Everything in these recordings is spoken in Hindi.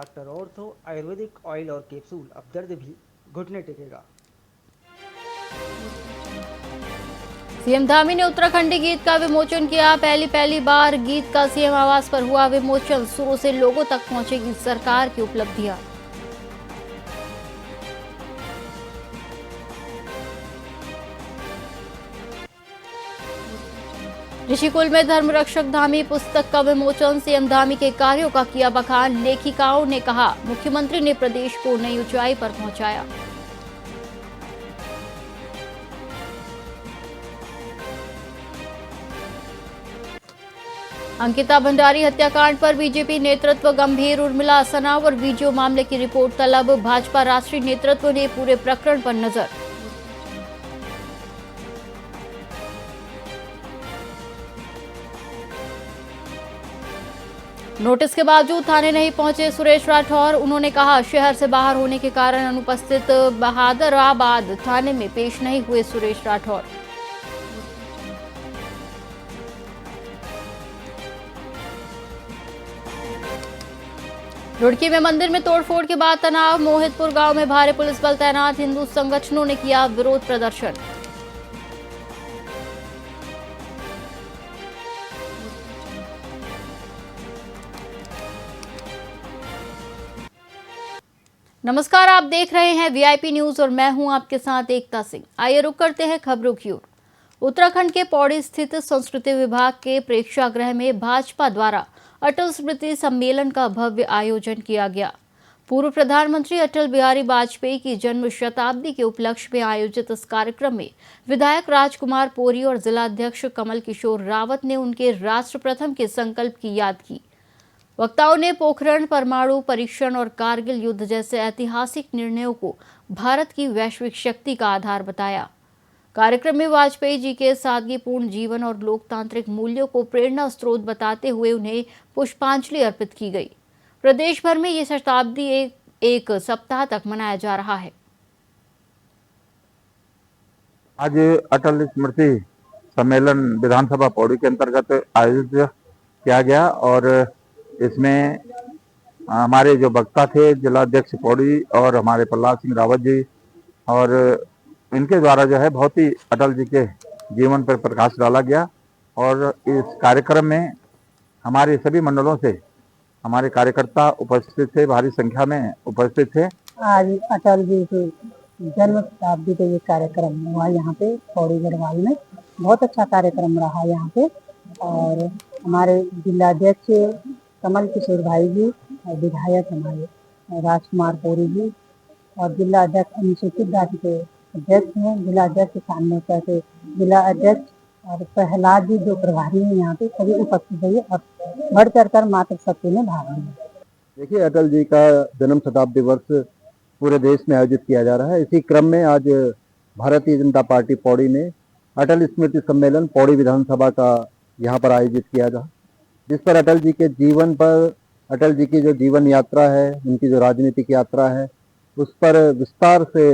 डॉक्टर ऑर्थो आयुर्वेदिक ऑयल और कैप्सूल, अब दर्द भी घुटने टेकेगा। सीएम धामी ने उत्तराखंडी गीत का विमोचन किया। पहली बार गीत का सीएम आवास पर हुआ विमोचन। शुरू से लोगों तक पहुंचेगी सरकार की उपलब्धियां। ऋषिकुल में धर्मरक्षक धामी पुस्तक का विमोचन। सीएम धामी के कार्यों का किया बखान। लेखिकाओं ने कहा, मुख्यमंत्री ने प्रदेश को नई ऊंचाई पर पहुंचाया। अंकिता भंडारी हत्याकांड पर बीजेपी नेतृत्व गंभीर। उर्मिला सनावर वीडियो मामले की रिपोर्ट तलब। भाजपा राष्ट्रीय नेतृत्व ने पूरे प्रकरण पर नजर। नोटिस के बावजूद थाने नहीं पहुंचे सुरेश राठौर। उन्होंने कहा, शहर से बाहर होने के कारण अनुपस्थित। बहादुराबाद थाने में पेश नहीं हुए सुरेश राठौर। रुड़की में मंदिर में तोड़फोड़ के बाद तनाव। मोहितपुर गांव में भारी पुलिस बल तैनात। हिंदू संगठनों ने किया विरोध प्रदर्शन। नमस्कार, आप देख रहे हैं वीआईपी न्यूज और मैं हूं आपके साथ एकता सिंह। आइए रुक करते हैं खबरों की ओर। उत्तराखंड के पौड़ी स्थित संस्कृति विभाग के प्रेक्षागृह में भाजपा द्वारा अटल स्मृति सम्मेलन का भव्य आयोजन किया गया। पूर्व प्रधानमंत्री अटल बिहारी वाजपेयी की जन्म शताब्दी के उपलक्ष्य में आयोजित इस कार्यक्रम में विधायक राजकुमार पोरी और जिलाध्यक्ष कमल किशोर रावत ने उनके राष्ट्र प्रथम के संकल्प की याद की। वक्ताओं ने पोखरण परमाणु परीक्षण और कारगिल युद्ध जैसे ऐतिहासिक निर्णयों को भारत की वैश्विक शक्ति का आधार बताया। कार्यक्रम में वाजपेयी जी के सादगीपूर्ण जीवन और लोकतांत्रिक मूल्यों को प्रेरणा स्रोत बताते हुए उन्हें पुष्पांजलि अर्पित की गई। प्रदेश भर में ये शताब्दी एक सप्ताह तक मनाया जा रहा है। आज अटल स्मृति सम्मेलन विधानसभा पौड़ी के अंतर्गत आयोजित किया गया और इसमें हमारे जो वक्ता थे जिलाध्यक्ष पौड़ी और हमारे प्रहलाद सिंह रावत जी, और इनके द्वारा जो है बहुत ही अटल जी के जीवन पर प्रकाश डाला गया। और इस कार्यक्रम में हमारे सभी मंडलों से हमारे कार्यकर्ता उपस्थित थे, भारी संख्या में उपस्थित थे। आज अटल जी के जन्म शताब्दी पे ये कार्यक्रम हुआ यहाँ पे पौड़ी गढ़वाल में। बहुत अच्छा कार्यक्रम रहा यहाँ पे। और हमारे जिलाध्यक्ष कमल किशोर भाई जी और विधायक हमारे राजकुमार पोरी जी और जिला अध्यक्ष अनुसूचित जाति के अध्यक्ष हैं, जिला अध्यक्ष किसान मोर्चा के जिला अध्यक्ष और प्रहलाद जी जो प्रभारी हैं यहाँ पे, सभी उपस्थित हुए और बढ़ चढ़कर मातृशक्ति में भाग लिया। देखिए, अटल जी का जन्म शताब्दी वर्ष पूरे देश में आयोजित किया जा रहा है। इसी क्रम में आज भारतीय जनता पार्टी पौड़ी ने अटल स्मृति सम्मेलन पौड़ी विधानसभा का यहाँ पर आयोजित किया था, जिस पर अटल जी के जीवन पर, अटल जी की जो जीवन यात्रा है, उनकी जो राजनीतिक यात्रा है, उस पर विस्तार से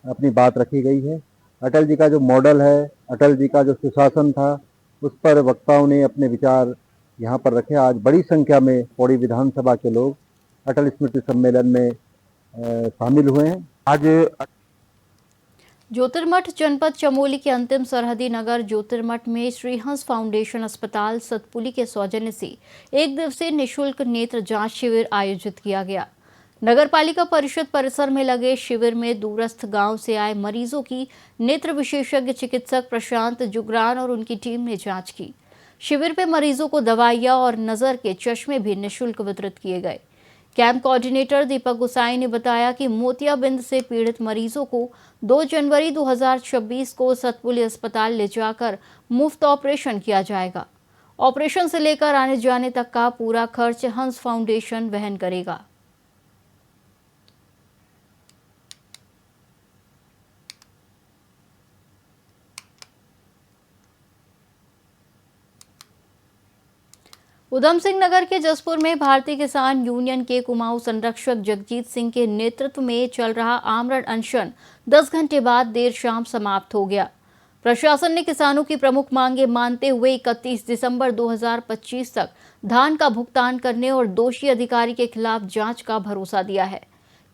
अपनी बात रखी गई है। अटल जी का जो मॉडल है, अटल जी का जो सुशासन था, उस पर वक्ताओं ने अपने विचार यहाँ पर रखे। आज बड़ी संख्या में पौड़ी विधानसभा के लोग अटल स्मृति सम्मेलन में शामिल हुए हैं। आज ज्योतिर्मठ जनपद चमोली के अंतिम सरहदी नगर ज्योतिर्मठ में श्रीहंस फाउंडेशन अस्पताल सतपुली के सौजन्य से एक दिवसीय निःशुल्क नेत्र जांच शिविर आयोजित किया गया। नगर पालिका परिषद परिसर में लगे शिविर में दूरस्थ गांव से आए मरीजों की नेत्र विशेषज्ञ चिकित्सक प्रशांत जुगरान और उनकी टीम ने जांच की। शिविर में मरीजों को दवाइयां और नजर के चश्मे भी निःशुल्क वितरित किए गए। कैंप कोऑर्डिनेटर दीपक गुसाई ने बताया कि मोतियाबिंद से पीड़ित मरीजों को 2 जनवरी 2026 को सतपुली अस्पताल ले जाकर मुफ्त ऑपरेशन किया जाएगा। ऑपरेशन से लेकर आने जाने तक का पूरा खर्च हंस फाउंडेशन वहन करेगा। उधम सिंह नगर के जसपुर में भारतीय किसान यूनियन के कुमाऊं संरक्षक जगजीत सिंह के नेतृत्व में चल रहा आमरण अनशन 10 घंटे बाद देर शाम समाप्त हो गया। प्रशासन ने किसानों की प्रमुख मांगे मानते हुए 31 दिसंबर 2025 तक धान का भुगतान करने और दोषी अधिकारी के खिलाफ जांच का भरोसा दिया है।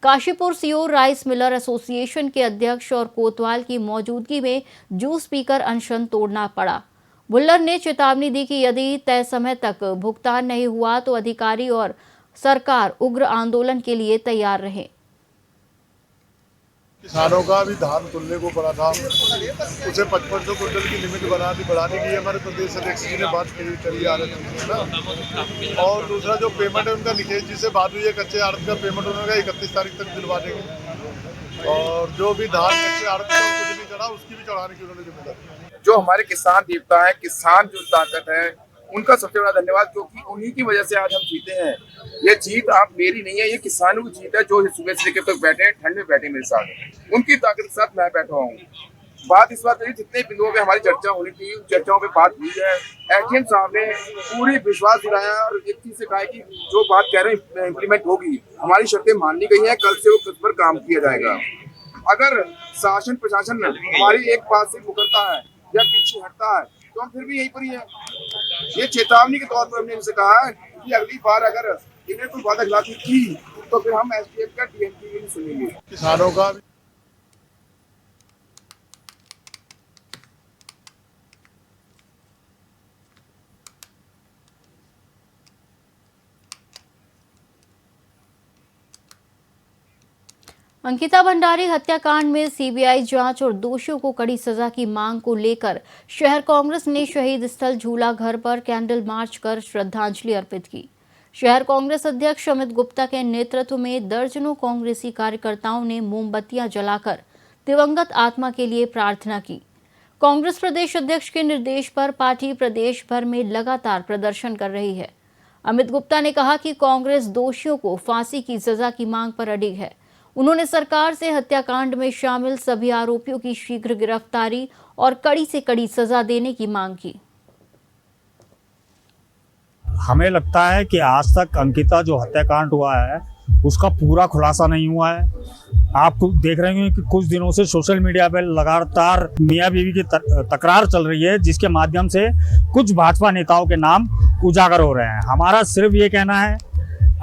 Kashipur CO rice Miller association के अध्यक्ष और कोतवाल की मौजूदगी में जूस पीकर अनशन तोड़ना पड़ा। भुल्लर ने चेतावनी दी कि यदि तय समय तक भुगतान नहीं हुआ तो अधिकारी और सरकार उग्र आंदोलन के लिए तैयार रहे। किसानों का भी धान तुलने को पड़ा था, उसे 5500 क्विंटल की लिमिट बढ़ाने की हमारे प्रदेश अध्यक्ष जी ने बात करी आ रही थी ना। और दूसरा जो पेमेंट है उनका निकेश जी से बात हुई है, कच्चे आड़त का पेमेंट उन्होंने 31 तारीख तक दिलवा देंगे। और जो भी धान कच्चे आड़त का कुछ नहीं चढ़ा उसकी भी चढ़ाने की उन्होंने जिम्मेदारी। जो हमारे किसान देवता है, किसान जो ताकत है, उनका सबसे बड़ा धन्यवाद, क्योंकि उन्हीं की वजह से आज हम जीते हैं। ये जीत आप मेरी नहीं है, ये किसानों की जीत है जो सुबह से लेकर तक बैठे हैं, ठंड में बैठे मेरे साथ, उनकी ताकत के साथ मैं बैठा हूँ। बात इस बात है, जितने बिंदुओं पे हमारी चर्चा होनी थी उन चर्चाओं पे बात हुई है। एचएम साहब ने पूरी विश्वास दिलाया और एक चीज से कहा है कि जो बात कह रहे हैं इम्प्लीमेंट होगी, हमारी शर्तें माननी गई हैं, कल से वो कल पर काम किया जाएगा। अगर शासन प्रशासन हमारी एक बात से मुकरता है या पीछे हटता है तो हम फिर भी यहीं पर ही हैं। ये चेतावनी के तौर पर हमने इनसे कहा है कि अगली बार अगर इन्हें कोई वादा खिलाफी की तो फिर हम एसडीएफ का डीएमपी भी नहीं सुनेंगे। किसानों का अंकिता भंडारी हत्याकांड में सीबीआई जांच और दोषियों को कड़ी सजा की मांग को लेकर शहर कांग्रेस ने शहीद स्थल झूला घर पर कैंडल मार्च कर श्रद्धांजलि अर्पित की। शहर कांग्रेस अध्यक्ष अमित गुप्ता के नेतृत्व में दर्जनों कांग्रेसी कार्यकर्ताओं ने मोमबत्तियां जलाकर दिवंगत आत्मा के लिए प्रार्थना की। कांग्रेस प्रदेश अध्यक्ष के निर्देश पर पार्टी प्रदेश भर में लगातार प्रदर्शन कर रही है। अमित गुप्ता ने कहा कि कांग्रेस दोषियों को फांसी की सजा की मांग पर अडिग है। उन्होंने सरकार से हत्याकांड में शामिल सभी आरोपियों की शीघ्र गिरफ्तारी और कड़ी से कड़ी सजा देने की मांग की। हमें लगता है कि आज तक अंकिता जो हत्याकांड हुआ है उसका पूरा खुलासा नहीं हुआ है। आप देख रहे हैं कि कुछ दिनों से सोशल मीडिया पर लगातार मियां बीवी की तकरार चल रही है, जिसके माध्यम से कुछ भाजपा नेताओं के नाम उजागर हो रहे हैं। हमारा सिर्फ ये कहना है,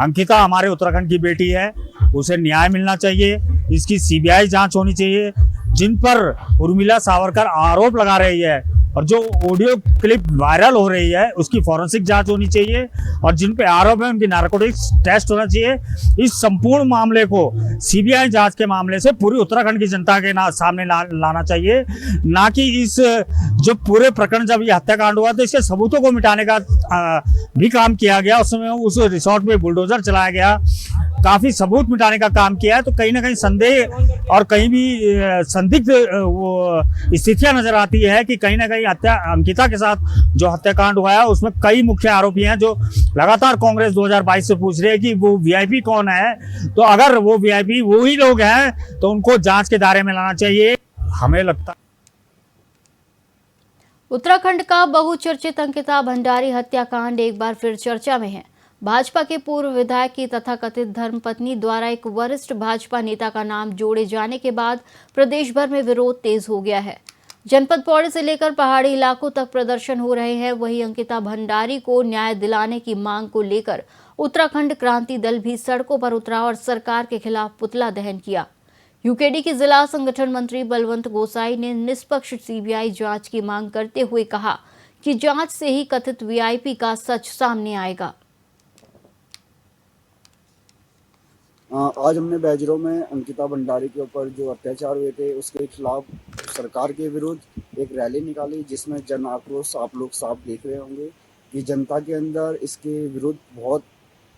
अंकिता हमारे उत्तराखंड की बेटी है, उसे न्याय मिलना चाहिए, इसकी सीबीआई जांच होनी चाहिए। जिन पर उर्मिला सावरकर आरोप लगा रही है और जो ऑडियो क्लिप वायरल हो रही है उसकी फॉरेंसिक जांच होनी चाहिए और जिन पे आरोप है उनकी नारकोटिक्स टेस्ट होना चाहिए। इस संपूर्ण मामले को सीबीआई जांच के मामले से पूरी उत्तराखंड की जनता के सामने लाना चाहिए, ना कि इस जो पूरे प्रकरण जब ये हत्याकांड हुआ तो इसके सबूतों को मिटाने का भी काम किया गया। उस समय उस रिसोर्ट में बुलडोजर चलाया गया, काफी सबूत मिटाने का काम किया है। तो कहीं ना कहीं संदेह और कहीं भी संदिग्ध वो स्थितियां नजर आती है कि कहीं ना कहीं अंकिता के साथ जो हत्याकांड हुआ है उसमें कई मुख्य आरोपी हैं जो लगातार कांग्रेस 2022 से पूछ रही है कि वो वीआईपी कौन है। तो अगर वो वीआईपी वो ही लोग हैं तो उनको जांच के दायरे में लाना चाहिए। हमें लगता उत्तराखंड का बहुचर्चित अंकिता भंडारी हत्याकांड एक बार फिर चर्चा में है। भाजपा के पूर्व विधायक की तथाकथित धर्मपत्नी द्वारा एक वरिष्ठ भाजपा नेता का नाम जोड़े जाने के बाद प्रदेश भर में विरोध तेज हो गया है। जनपद पौड़ी से लेकर पहाड़ी इलाकों तक प्रदर्शन हो रहे हैं। वहीं अंकिता भंडारी को न्याय दिलाने की मांग को लेकर उत्तराखंड क्रांति दल भी सड़कों पर उतरा और सरकार के खिलाफ पुतला दहन किया। यूकेडी के जिला संगठन मंत्री बलवंत गोसाई ने निष्पक्ष सीबीआई जांच की मांग करते हुए कहा कि जांच से ही कथित वीआईपी का सच सामने आएगा। आज हमने बैजरों में अंकिता भंडारी के ऊपर जो अत्याचार हुए थे उसके खिलाफ सरकार के विरुद्ध एक रैली निकाली, जिसमें जन आक्रोश आप लोग साफ देख रहे होंगे कि जनता के अंदर इसके विरुद्ध बहुत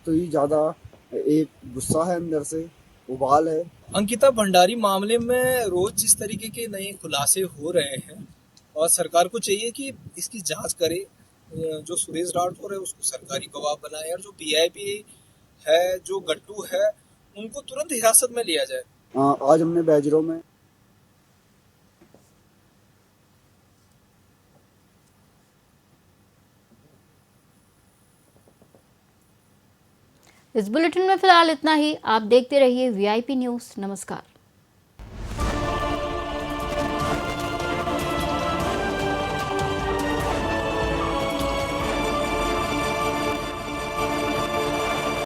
ही ज़्यादा एक गुस्सा है, अंदर से उबाल है। अंकिता भंडारी मामले में रोज जिस तरीके के नए खुलासे हो रहे हैं और सरकार को चाहिए कि इसकी जांच करे, जो सुरेश राठौर है उसको सरकारी गवाह बनाए और जो वीआईपी है, जो गट्टू है, उनको तुरंत हिरासत में लिया जाए। आज हमने बैजरों में इस बुलेटिन में फिलहाल इतना ही। आप देखते रहिए वीआईपी न्यूज़। नमस्कार।